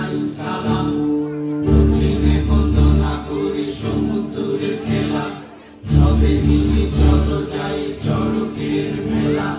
জানাই সালাম। দক্ষিণে বন্দনা করি সমুদ্রের খেলা, সবে মিলে চলো যাই চড়কের মেলা।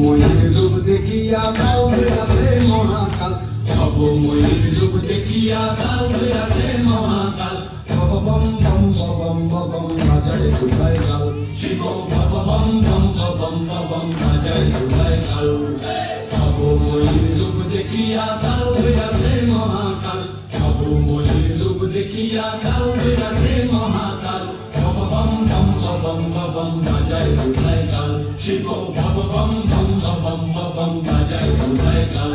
ময়ূর রূপ দেখিয়া কাল বেড়াছে মহাকাল, ময়ূর রূপ দেখিয়া কাল বেড়াছে মহাকাল। বম বম বম বম বাজায় দুলায় কাল, শিব বম বম বম বম বাজায় দুলায় কাল। ময়ূর রূপ দেখিয়া কাল বেড়াছে মহাকাল, ময়ূর রূপ দেখিয়া কাল বেড়াছে মহাকাল। বম বম বম বম বাজায় দুলায় কাল, শিব বম বম বম বাজায় দুলায় কাল।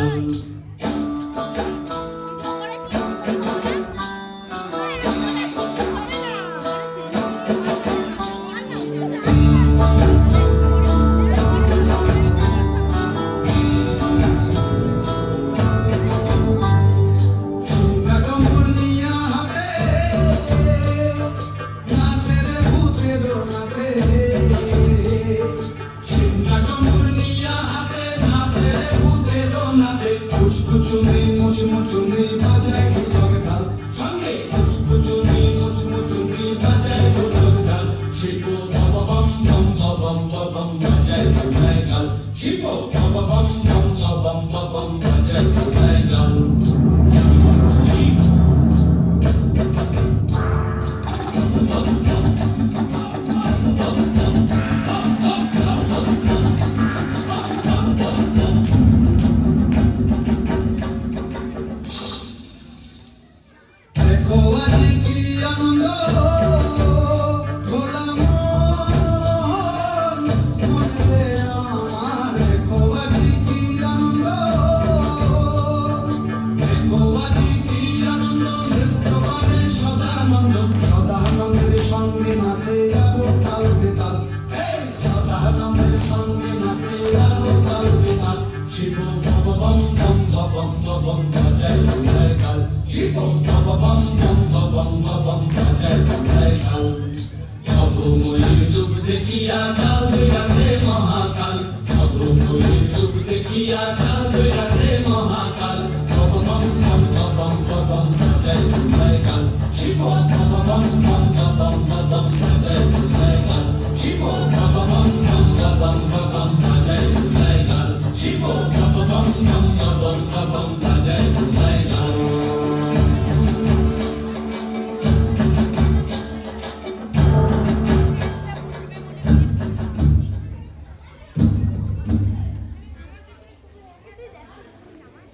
মুচমুচুনি মুচমুচুনি বাজায় ঢোলক ঢাল, সঙ্গে মুচমুচুনি মুচমুচুনি বাজায় ঢোলক ঢাল। শিব বম বম বম বম বাজায় দুলায় কাল, শিব বম বম বম বম বাজায় দুলায় কাল।